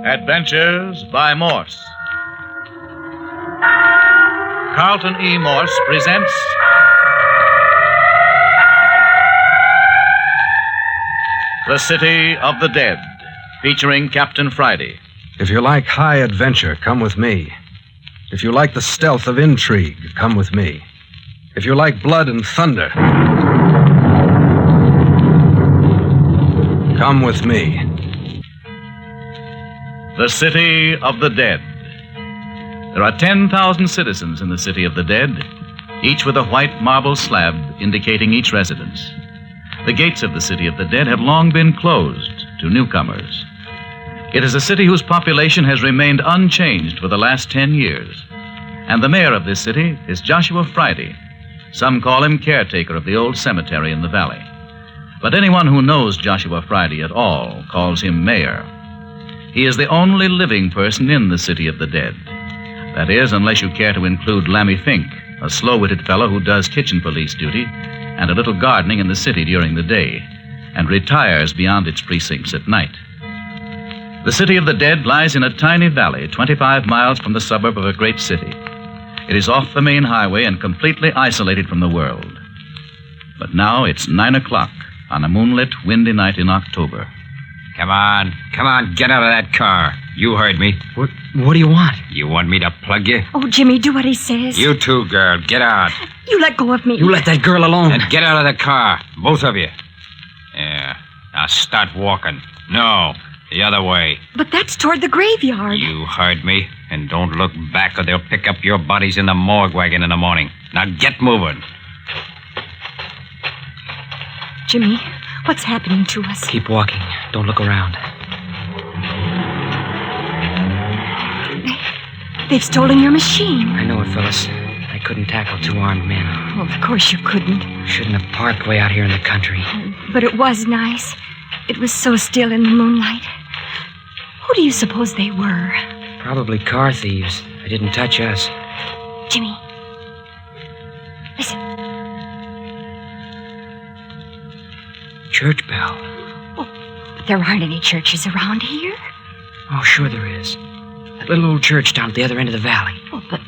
Adventures by Morse. Carlton E. Morse presents The City of the Dead, featuring Captain Friday. If you like high adventure, come with me. If you like the stealth of intrigue, come with me. If you like blood and thunder, come with me. The City of the Dead. There are 10,000 citizens in the City of the Dead, each with a white marble slab indicating each residence. The gates of the City of the Dead have long been closed to newcomers. It is a city whose population has remained unchanged for the last 10 years. And the mayor of this city is Joshua Friday. Some call him caretaker of the old cemetery in the valley. But anyone who knows Joshua Friday at all calls him mayor. He is the only living person in the City of the Dead. That is, unless you care to include Lammy Fink, a slow-witted fellow who does kitchen police duty and a little gardening in the city during the day, and retires beyond its precincts at night. The City of the Dead lies in a tiny valley 25 miles from the suburb of a great city. It is off the main highway and completely isolated from the world. But now it's 9 o'clock on a moonlit, windy night in October. Come on, get out of that car. You heard me. What do you want? You want me to plug you? Oh, Jimmy, do what he says. You too, girl. Get out. You let go of me. You let that girl alone. And get out of the car. Both of you. Yeah. Now start walking. No, the other way. But that's toward the graveyard. You heard me. And don't look back or they'll pick up your bodies in the morgue wagon in the morning. Now get moving. Jimmy, what's happening to us? Keep walking. Don't look around. They've stolen your machine. I know it, Phyllis. I couldn't tackle two armed men. Oh, of course you couldn't. Shouldn't have parked way out here in the country. But it was nice. It was so still in the moonlight. Who do you suppose they were? Probably car thieves. They didn't touch us. Jimmy. Listen. Church bell. Oh, but there aren't any churches around here. Oh, sure there is. That little old church down at the other end of the valley. Oh, but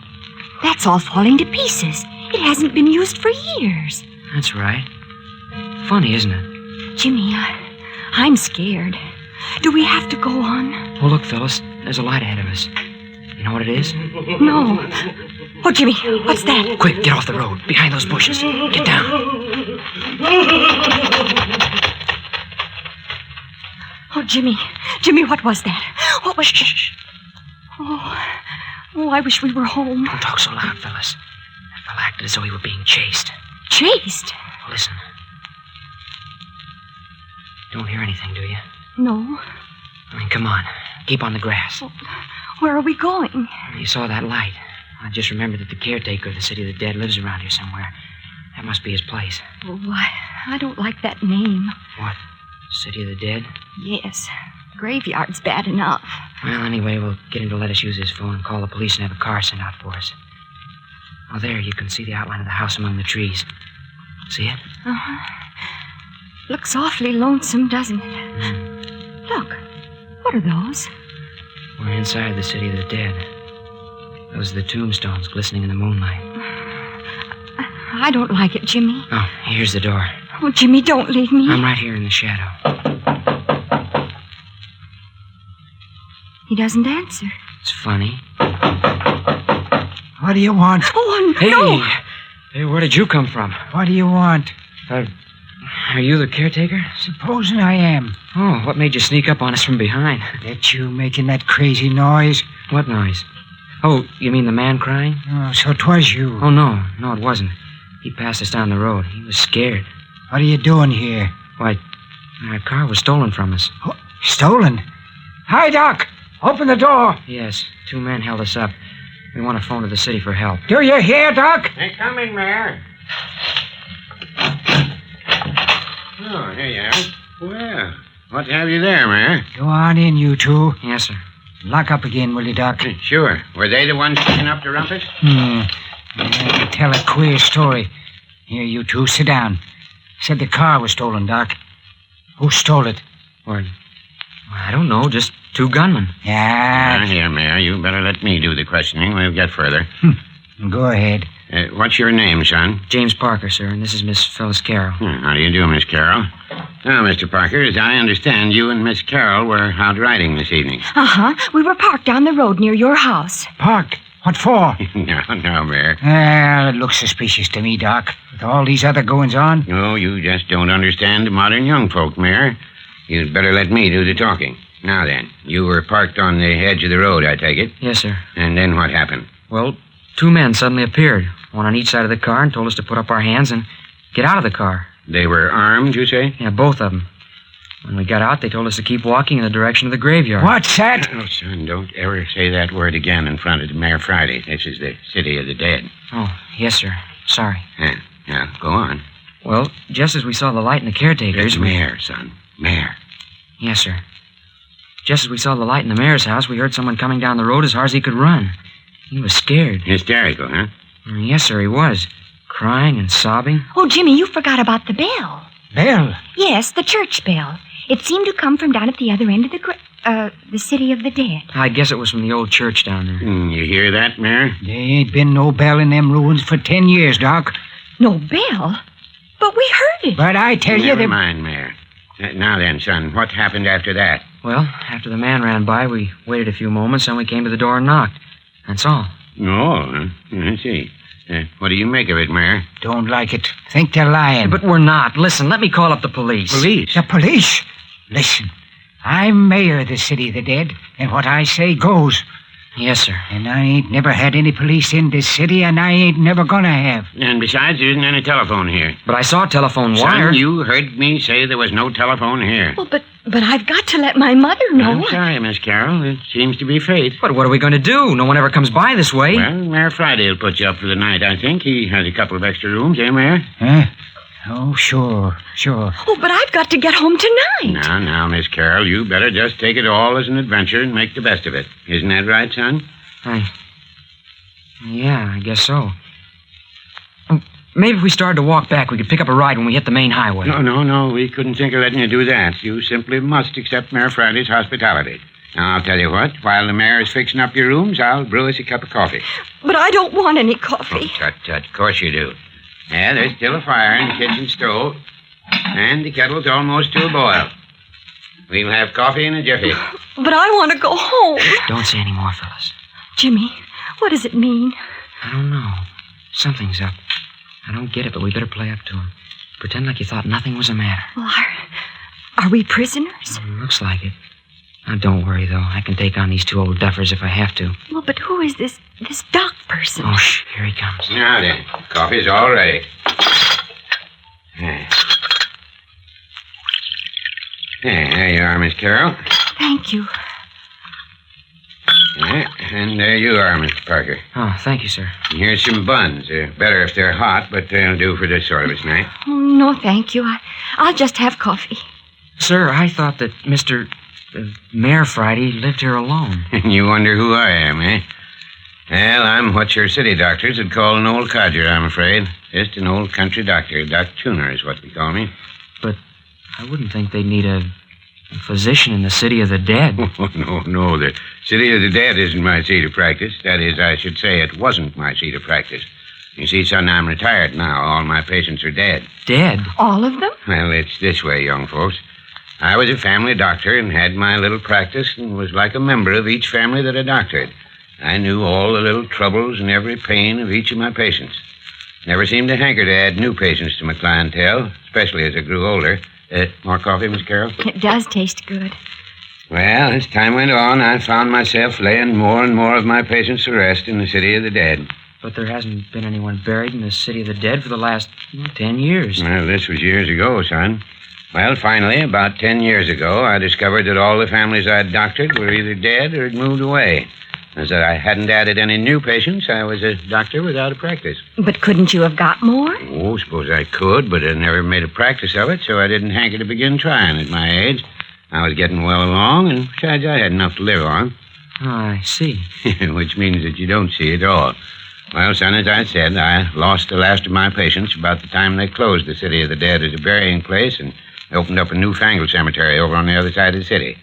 that's all falling to pieces. It hasn't been used for years. That's right. Funny, isn't it? Jimmy, I'm scared. Do we have to go on? Oh, look, Phyllis. There's a light ahead of us. You know what it is? No. Oh, Jimmy, what's that? Quick, get off the road. Behind those bushes. Get down. Oh, Jimmy. Jimmy, what was that? What was... Shh. Oh, I wish we were home. Don't talk so loud, Phyllis. That fellow acted as though he were being chased. Chased? Listen. Don't hear anything, do you? No. I mean, come on. Keep on the grass. Well, where are we going? You saw that light. I just remembered that the caretaker of the City of the Dead lives around here somewhere. That must be his place. Oh, I don't like that name. What? City of the Dead? Yes. Graveyard's bad enough. Well, anyway, we'll get him to let us use his phone and call the police and have a car sent out for us. Oh, there, you can see the outline of the house among the trees. See it? Uh-huh. Looks awfully lonesome, doesn't it? Mm. Look. What are those? We're inside the City of the Dead. Those are the tombstones glistening in the moonlight. I don't like it, Jimmy. Oh, here's the door. Oh, Jimmy, don't leave me. I'm right here in the shadow. He doesn't answer. It's funny. What do you want? Oh, hey. no! Hey, where did you come from? What do you want? Are you the caretaker? Supposing I am. Oh, what made you sneak up on us from behind? That you making that crazy noise? What noise? Oh, you mean the man crying? Oh, so 'twas you. Oh, no, it wasn't. He passed us down the road. He was scared. What are you doing here? Why, our car was stolen from us. Oh, stolen? Hi, Doc! Open the door! Yes, two men held us up. We want to phone to the city for help. Do you hear, Doc? They're coming, Mayor. Oh, here you are. Well, what have you there, Mayor? Go on in, you two. Yes, sir. Lock up again, will you, Doc? Sure. Were they the ones picking up the rumpus? I tell a queer story. Here, you two, sit down. Said the car was stolen, Doc. Who stole it? What? I don't know, just two gunmen. Yeah, Here, Mayor, you better let me do the questioning. We'll get further. go ahead. What's your name, son? James Parker, sir, and this is Miss Phyllis Carroll. How do you do, Miss Carroll? Now, Mr. Parker, as I understand, you and Miss Carroll were out riding this evening. Uh-huh. We were parked down the road near your house. Park. What for? No, Mayor. Well, it looks suspicious to me, Doc. With all these other goings on. No, you just don't understand the modern young folk, Mayor. You'd better let me do the talking. Now then, you were parked on the edge of the road, I take it. Yes, sir. And then what happened? Well, two men suddenly appeared, one on each side of the car, and told us to put up our hands and get out of the car. They were armed, you say? Yeah, both of them. When we got out, they told us to keep walking in the direction of the graveyard. What's that? Oh, son, don't ever say that word again in front of Mayor Friday. This is the city of the dead. Oh, yes, sir. Sorry. Now, go on. Well, just as we saw the light in the caretaker's... It's Mayor, son. Mayor. Yes, sir. Just as we saw the light in the mayor's house, we heard someone coming down the road as hard as he could run. He was scared. Hysterical, huh? Yes, sir, he was. Crying and sobbing. Oh, Jimmy, you forgot about the bell. Bell. Yes, the church bell. It seemed to come from down at the other end of the city of the dead. I guess it was from the old church down there. You hear that, Mayor? There ain't been no bell in them ruins for 10 years, Doc. No bell? But we heard it. But I tell you, Never that... mind, Mayor. Now then, son, what happened after that? Well, after the man ran by, we waited a few moments, and we came to the door and knocked. That's all. Oh, I see. What do you make of it, Mayor? Don't like it. Think they're lying. But we're not. Listen, let me call up the police. Police? The police? Listen, I'm mayor of the city of the dead, and what I say goes. Yes, sir. And I ain't never had any police in this city, and I ain't never gonna have. And besides, there isn't any telephone here. But I saw a telephone wire. Son, you heard me say there was no telephone here. Oh, but I've got to let my mother know. I'm sorry, Miss Carroll. It seems to be fate. But what are we going to do? No one ever comes by this way. Well, Mayor Friday will put you up for the night, I think. He has a couple of extra rooms, eh, Mayor? Huh? Oh, sure. Oh, but I've got to get home tonight. Now, Miss Carroll, you better just take it all as an adventure and make the best of it. Isn't that right, son? Yeah, I guess so. Maybe if we started to walk back, we could pick up a ride when we hit the main highway. No. We couldn't think of letting you do that. You simply must accept Mayor Friday's hospitality. Now, I'll tell you what. While the mayor is fixing up your rooms, I'll brew us a cup of coffee. But I don't want any Oh, coffee. tut. Of course you do. Yeah, there's still a fire in the kitchen stove. And the kettle's almost to a boil. We'll have coffee in a jiffy. But I want to go home. Don't say any more, Phyllis. Jimmy, what does it mean? I don't know. Something's up. I don't get it, but we better play up to him. Pretend like you thought nothing was the matter. Well, are we prisoners? Looks like it. Now, don't worry, though. I can take on these two old duffers if I have to. Well, but who is this doc person? Oh, shh. Here he comes. Now then, coffee's all ready. There you are, Miss Carroll. Thank you. And there you are, Mr. Parker. Oh, thank you, sir. And here's some buns. They're better if they're hot, but they'll do for this sort of a snack. Oh, no, thank you. I'll just have coffee. Sir, I thought that Mr. Mayor Friday lived here alone. You wonder who I am, eh? Well, I'm what your city doctors would call an old codger, I'm afraid. Just an old country doctor. Doc Tuner is what they call me. But I wouldn't think they'd need a physician in the city of the dead. Oh, no. The city of the dead isn't my seat of practice. That is, I should say it wasn't my seat of practice. You see, son, I'm retired now. All my patients are dead. Dead? All of them? Well, it's this way, young folks. I was a family doctor and had my little practice and was like a member of each family that I doctored. I knew all the little troubles and every pain of each of my patients. Never seemed to hanker to add new patients to my clientele, especially as I grew older. More coffee, Miss Carroll? It does taste good. Well, as time went on, I found myself laying more and more of my patients to rest in the city of the dead. But there hasn't been anyone buried in the city of the dead for the last 10 years. Well, this was years ago, son. Well, finally, about 10 years ago, I discovered that all the families I'd doctored were either dead or had moved away. As that I hadn't added any new patients, I was a doctor without a practice. But couldn't you have got more? Oh, suppose I could, but I never made a practice of it, so I didn't hanker to begin trying at my age. I was getting well along, and besides, I had enough to live on. Oh, I see. Which means that you don't see at all. Well, son, as I said, I lost the last of my patients about the time they closed the city of the dead as a burying place and opened up a newfangled cemetery over on the other side of the city.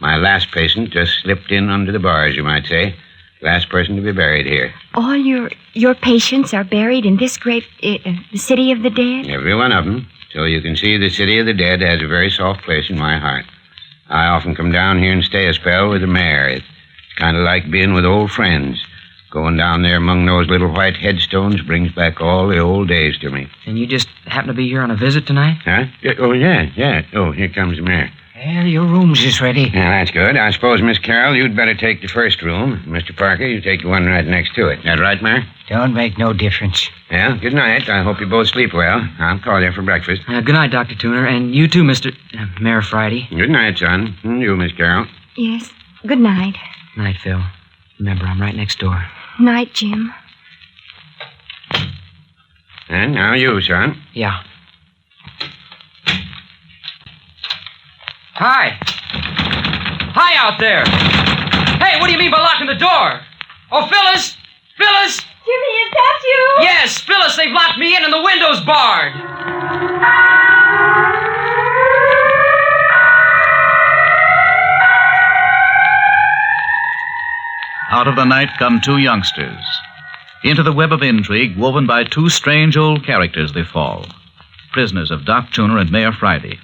My last patient just slipped in under the bars, you might say. Last person to be buried here. All your patients are buried in this great the city of the dead? Every one of them. So you can see the city of the dead has a very soft place in my heart. I often come down here and stay a spell with the mayor. It's kind of like being with old friends. Going down there among those little white headstones brings back all the old days to me. And you just happen to be here on a visit tonight? Huh? Oh, yeah. Oh, here comes the mayor. Well, your room's is ready. Yeah, that's good. I suppose, Miss Carroll, you'd better take the first room. Mr. Parker, you take the one right next to it. That right, Mayor? Don't make no difference. Yeah, good night. I hope you both sleep well. I'll call you for breakfast. Good night, Dr. Tuner, and you too, Mr. Mayor Friday. Good night, son. And you, Miss Carroll. Yes. Good night. Night, Phil. Remember, I'm right next door. Night, Jim. And now you, son. Yeah. Hi. Hi out there. Hey, what do you mean by locking the door? Oh, Phyllis! Phyllis! Jimmy, is that you? Yes, Phyllis, they've locked me in and the window's barred. Out of the night come two youngsters. Into the web of intrigue woven by two strange old characters they fall. Prisoners of Doc Tuner and Mayor Friday.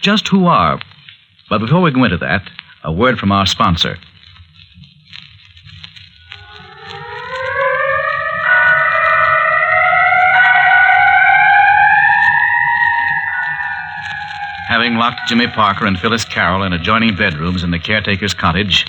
Just who are? But before we go into that, a word from our sponsor. Having locked Jimmy Parker and Phyllis Carroll in adjoining bedrooms in the caretaker's cottage,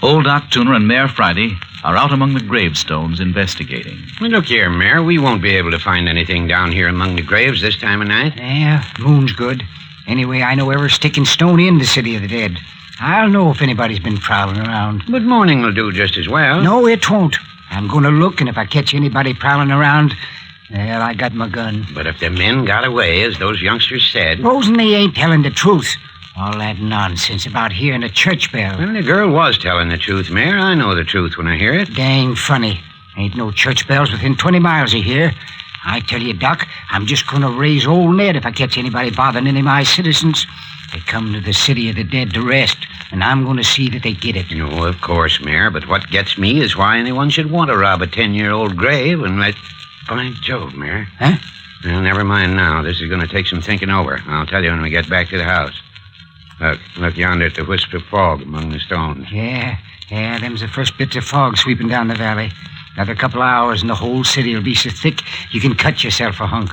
old Doc Tuner and Mayor Friday are out among the gravestones investigating. Well, look here, Mayor. We won't be able to find anything down here among the graves this time of night. Yeah, moon's good. Anyway, I know ever sticking stone in the city of the dead. I'll know if anybody's been prowling around. But morning will do just as well. No, it won't. I'm going to look, and if I catch anybody prowling around, well, I got my gun. But if the men got away, as those youngsters said... Supposing they ain't telling the truth. All that nonsense about hearing a church bell. Well, the girl was telling the truth, Mayor. I know the truth when I hear it. Dang funny. Ain't no church bells within 20 miles of here. I tell you, Doc, I'm just going to raise old Ned if I catch anybody bothering any of my citizens. They come to the city of the dead to rest, and I'm going to see that they get it. No, of course, Mayor, but what gets me is why anyone should want to rob a 10-year-old grave and let... By Jove, Mayor. Huh? Well, never mind now. This is going to take some thinking over. I'll tell you when we get back to the house. Look yonder at the wisp of fog among the stones. Yeah, them's the first bits of fog sweeping down the valley. Another couple of hours and the whole city will be so thick you can cut yourself a hunk.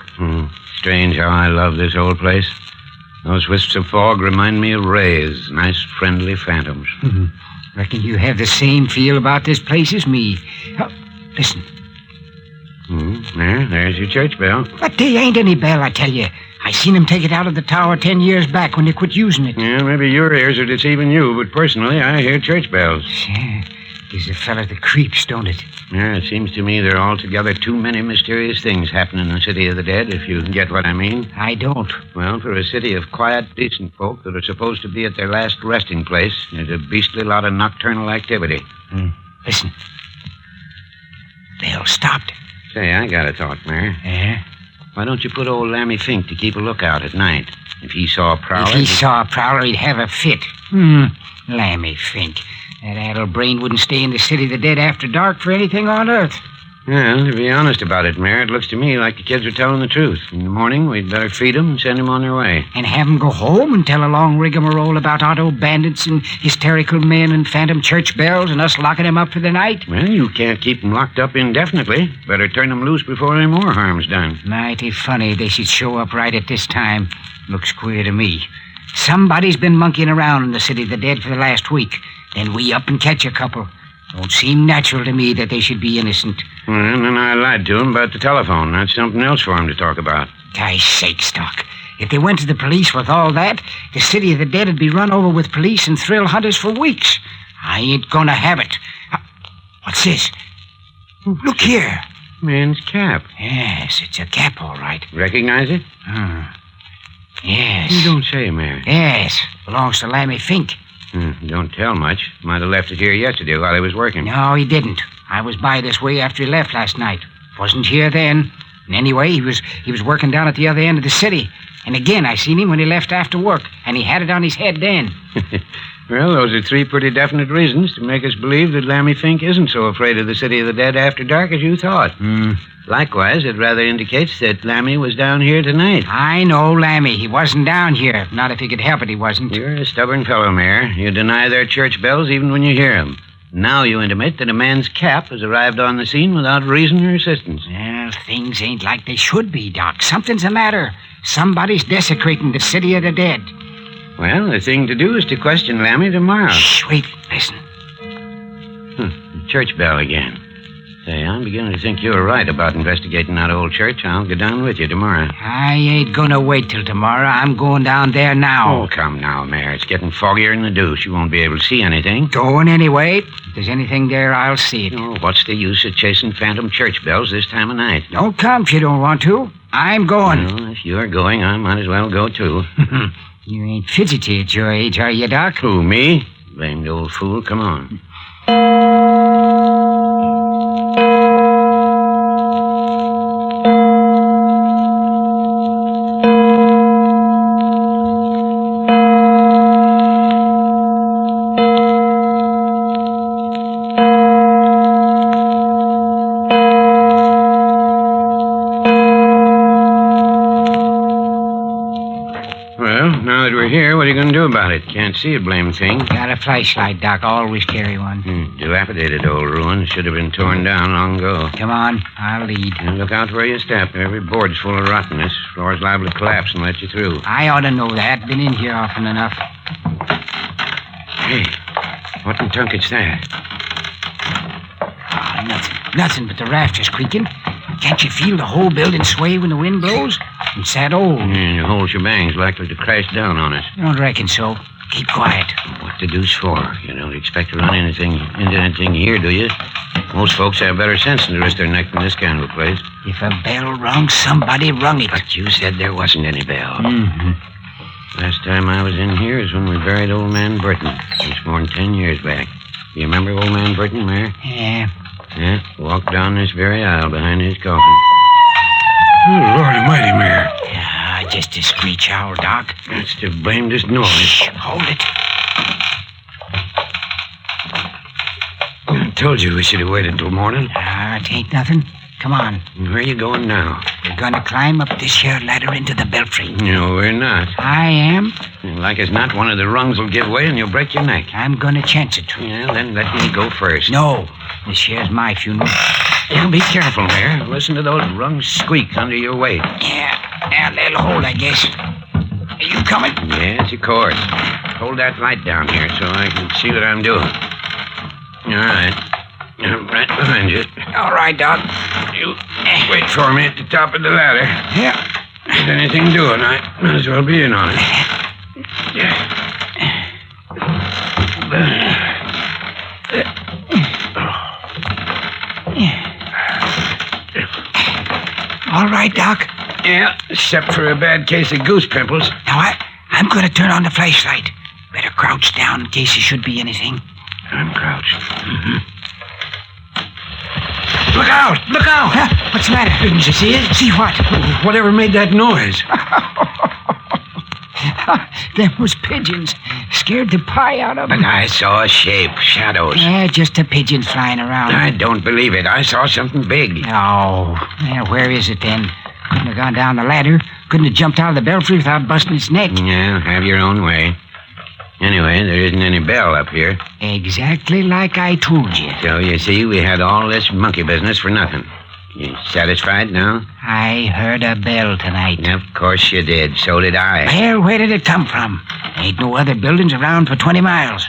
Strange how I love this old place. Those wisps of fog remind me of rays, nice friendly phantoms. Reckon you have the same feel about this place as me. Oh, listen. There's your church bell. But there ain't any bell, I tell you. I seen him take it out of the tower 10 years back when they quit using it. Yeah, maybe your ears are deceiving you, but personally, I hear church bells. Yeah, gives a fella the creeps, don't it? Yeah, it seems to me there are altogether too many mysterious things happening in the city of the dead, if you get what I mean. I don't. Well, for a city of quiet, decent folk that are supposed to be at their last resting place, there's a beastly lot of nocturnal activity. Listen. Bell stopped. Say, I got a thought, Mayor. Yeah? Why don't you put old Lammy Fink to keep a lookout at night? If he saw a prowler... If he saw a prowler, he'd have a fit. Lammy Fink. That addle brain wouldn't stay in the city of the dead after dark for anything on earth. Well, to be honest about it, Mayor, it looks to me like the kids are telling the truth. In the morning, we'd better feed them and send them on their way. And have them go home and tell a long rigmarole about auto bandits and hysterical men and phantom church bells and us locking them up for the night? Well, you can't keep them locked up indefinitely. Better turn them loose before any more harm's done. Mighty funny they should show up right at this time. Looks queer to me. Somebody's been monkeying around in the city of the dead for the last week. Then we up and catch a couple. Don't seem natural to me that they should be innocent. Well, and then I lied to him about the telephone. That's something else for him to talk about. Guy's sakes, Doc. If they went to the police with all that, the city of the dead would be run over with police and thrill hunters for weeks. I ain't gonna have it. What's this? Look here. Man's cap. Yes, it's a cap, all right. Recognize it? Yes. You don't say, Mayor. Yes, belongs to Lammy Fink. Don't tell much. Might have left it here yesterday while he was working. No, he didn't. I was by this way after he left last night. Wasn't here then. And anyway, he was working down at the other end of the city. And again, I seen him when he left after work, and he had it on his head then. Well, those are three pretty definite reasons to make us believe that Lammy Fink isn't so afraid of the city of the dead after dark as you thought. Likewise, it rather indicates that Lammy was down here tonight. I know Lammy. He wasn't down here. Not if he could help it, he wasn't. You're a stubborn fellow, Mayor. You deny their church bells even when you hear them. Now you intimate that a man's cap has arrived on the scene without reason or assistance. Well, things ain't like they should be, Doc. Something's the matter. Somebody's desecrating the city of the dead. Well, the thing to do is to question Lammy tomorrow. Shh, wait, listen. The church bell again. Say, I'm beginning to think you're right about investigating that old church. I'll go down with you tomorrow. I ain't gonna wait till tomorrow. I'm going down there now. Oh, come now, Mayor. It's getting foggier than the deuce. You won't be able to see anything. Going anyway. If there's anything there, I'll see it. Oh, what's the use of chasing phantom church bells this time of night? Don't come if you don't want to. I'm going. Well, if you're going, I might as well go, too. You ain't fidgety at your age, are you, Doc? Who, me? Blamed old fool. Come on. Now that we're here, what are you going to do about it? Can't see a blame thing. Got a flashlight, Doc. Always carry one. Dilapidated old ruin. Should have been torn down long ago. Come on, I'll lead. And look out where you step. Every board's full of rottenness. Floor's liable to collapse and let you through. I ought to know that. Been in here often enough. Hey, what in tunket's that? Oh, nothing but the rafters creaking. Can't you feel the whole building sway when the wind blows? It's that old. The whole shebang's likely to crash down on us. I don't reckon so. Keep quiet. What the deuce for? You don't expect to run into anything here, do you? Most folks have better sense than to risk their neck in this kind of a place. If a bell rung, somebody rung it. But you said there wasn't any bell. Mm-hmm. Last time I was in here is when we buried old man Burton. It's more than 10 years back. You remember old man Burton, Mayor? Yeah. Yeah, walked down this very aisle behind his coffin. Oh, Lord almighty, Mayor. Yeah, just a screech owl, Doc. That's the blamedest noise. Shh, hold it. I told you we should have waited till morning. It ain't nothing. Come on. Where are you going now? We're gonna climb up this here ladder into the belfry. No, we're not. I am. Like as not, one of the rungs will give way and you'll break your neck. I'm gonna chance it. Yeah, then let me go first. No. This here's my funeral. Yeah, be careful, Mayor. Listen to those rungs squeak under your weight. Yeah, they'll hold, I guess. Are you coming? Yes, of course. Hold that light down here so I can see what I'm doing. All right. I'm right behind you. All right, Doc. You wait for me at the top of the ladder. Yeah. If there's anything doing, I might as well be in on it. All right, Doc. Yeah, except for a bad case of goose pimples. Now, I'm going to turn on the flashlight. Better crouch down in case there should be anything. I'm crouched. Mm-hmm. Look out! Look out! Huh? What's the matter? Didn't you see it? See what? Whatever made that noise? Them was pigeons. Scared the pie out of them. But I saw a shape, shadows. Yeah, just a pigeon flying around. I don't believe it. I saw something big. Oh, yeah, where is it then? Couldn't have gone down the ladder. Couldn't have jumped out of the belfry without busting its neck. Yeah, have your own way. Anyway, there isn't any bell up here. Exactly like I told you. So, you see, we had all this monkey business for nothing. You satisfied now? I heard a bell tonight. Of course you did. So did I. Well, where did it come from? Ain't no other buildings around for 20 miles.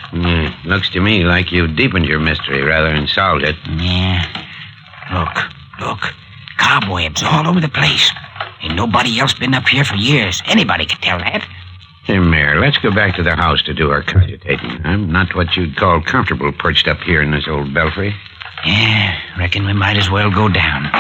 Looks to me like you've deepened your mystery rather than solved it. Yeah. Look. Cobwebs all over the place. Ain't nobody else been up here for years. Anybody can tell that. Hey, Mayor, let's go back to the house to do our cogitating. I'm not what you'd call comfortable perched up here in this old belfry. Yeah, reckon we might as well go down.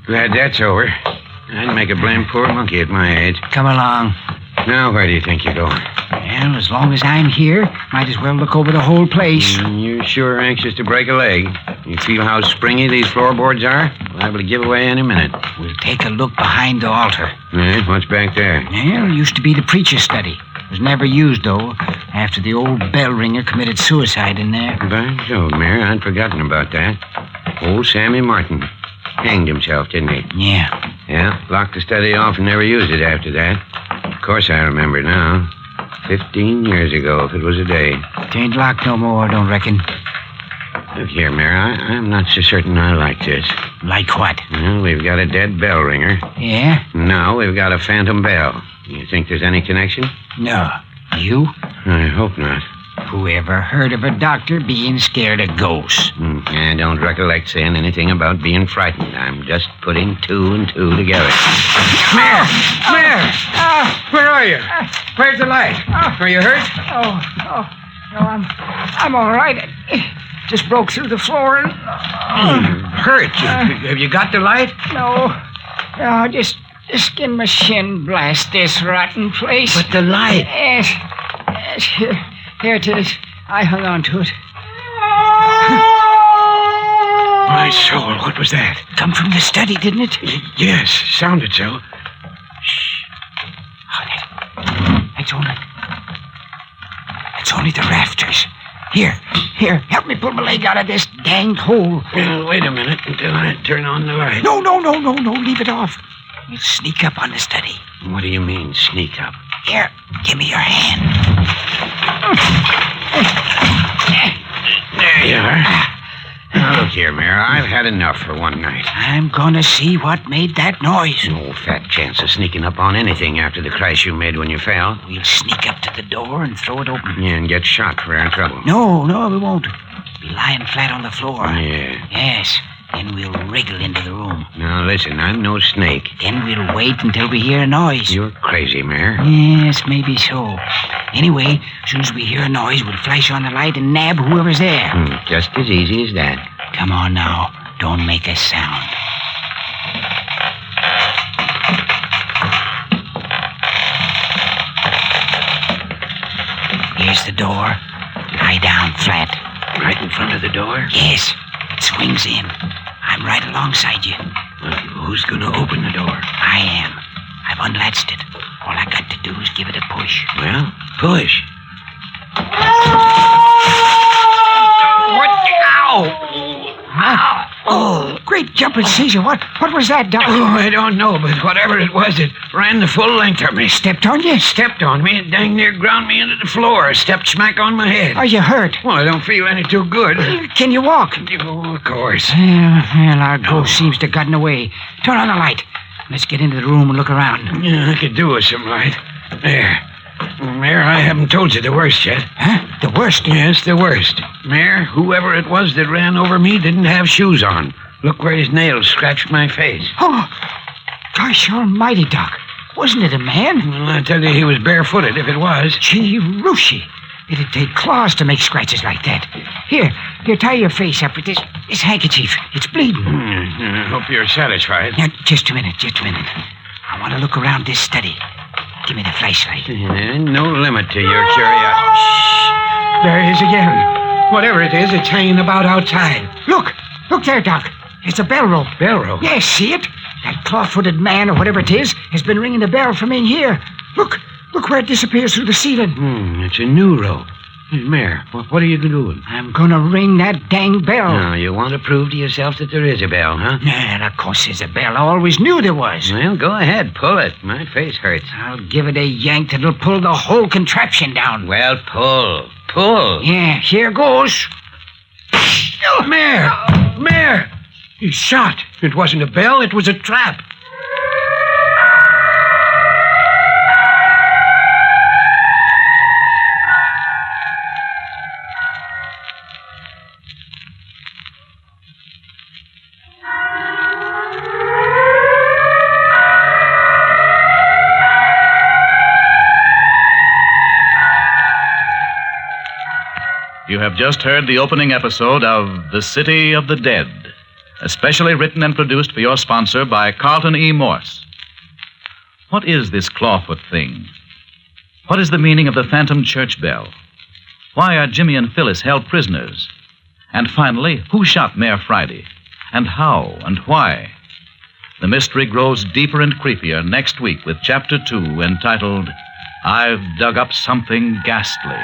Glad that's over. I'd make a blame poor monkey at my age. Come along. Now, where do you think you're going? Well, as long as I'm here, might as well look over the whole place. You're sure anxious to break a leg. You feel how springy these floorboards are? Liable to give away any minute. We'll take a look behind the altar. What's back there? Well, it used to be the preacher's study. It was never used, though, after the old bell ringer committed suicide in there. By Jove, Mayor, I'd forgotten about that. Old Sammy Martin. Hanged himself, didn't he? Yeah. Yeah, locked the study off and never used it after that. Of course I remember now. 15 years ago, if it was a day. It ain't locked no more, don't reckon. Look here, Mayor, I'm not so certain I like this. Like what? Well, we've got a dead bell ringer. Yeah? Now we've got a phantom bell. You think there's any connection? No. You? I hope not. Who ever heard of a doctor being scared of ghosts? I don't recollect saying anything about being frightened. I'm just putting two and two together. Mayor! Mayor! Where are you? Where's the light? Are you hurt? No, I'm all right. Just broke through the floor and... Hurt? Have you got the light? No, just in my shin blast this rotten place. But the light... Yes, here it is. I hung on to it. My soul, what was that? Come from the study, didn't it? Yes, sounded so. It's only the rafters. Here, help me pull my leg out of this danged hole. Well, wait a minute until I turn on the light. No, leave it off. We'll sneak up on the study. What do you mean, sneak up? Here, give me your hand. There you are. Now, look here, Mayor. I've had enough for one night. I'm gonna see what made that noise. No fat chance of sneaking up on anything after the crash you made when you fell. We'll sneak up to the door and throw it open. Yeah, and get shot for our trouble. No, we won't. Be lying flat on the floor. Yeah. Yes. Then we'll wriggle into the room. Now, listen, I'm no snake. Then we'll wait until we hear a noise. You're crazy, Mayor. Yes, maybe so. Anyway, as soon as we hear a noise, we'll flash on the light and nab whoever's there. Just as easy as that. Come on now. Don't make a sound. Here's the door. Lie down flat. Right in front of the door? Yes. It swings in. I'm right alongside you. Who's going to open the door? I am. I've unlatched it. All I got to do is give it a push. Well, push. What? Ow! Ow! Oh, great jumping Caesar. What was that, Doc? Oh, I don't know, but whatever it was, it ran the full length of me. Stepped on you? Stepped on me and dang near ground me into the floor. Stepped smack on my head. Are you hurt? Well, I don't feel any too good. Can you walk? Oh, of course. Well, our ghost seems to have gotten away. Turn on the light. Let's get into the room and look around. Yeah, I could do with some light. There. Mayor, I haven't told you the worst yet. Huh? The worst? Yes, the worst. Mayor, whoever it was that ran over me didn't have shoes on. Look where his nails scratched my face. Oh, gosh almighty, Doc. Wasn't it a man? Well, I tell you, he was barefooted if it was. Gee, Rooshy. It'd take claws to make scratches like that. Here, tie your face up with this handkerchief. It's bleeding. I hope you're satisfied. Now, just a minute. I want to look around this study. Give me the flashlight. No limit to your curiosity. Shh! There it is again. Whatever it is, it's hanging about outside. Look there, Doc. It's a bell rope. Bell rope? Yes, see it? That claw-footed man, or whatever it is, has been ringing the bell from in here. Look where it disappears through the ceiling. It's a new rope. Mayor, what are you doing? I'm gonna ring that dang bell. Now, you want to prove to yourself that there is a bell, huh? Nah, of course there's a bell. I always knew there was. Well, go ahead, pull it. My face hurts. I'll give it a yank that'll pull the whole contraption down. Well, pull. Yeah, here goes. Mayor! He's shot. It wasn't a bell, it was a trap. You have just heard the opening episode of The City of the Dead, especially written and produced for your sponsor by Carlton E. Morse. What is this clawfoot thing? What is the meaning of the phantom church bell? Why are Jimmy and Phyllis held prisoners? And finally, who shot Mayor Friday? And how and why? The mystery grows deeper and creepier next week with Chapter 2, entitled, I've Dug Up Something Ghastly.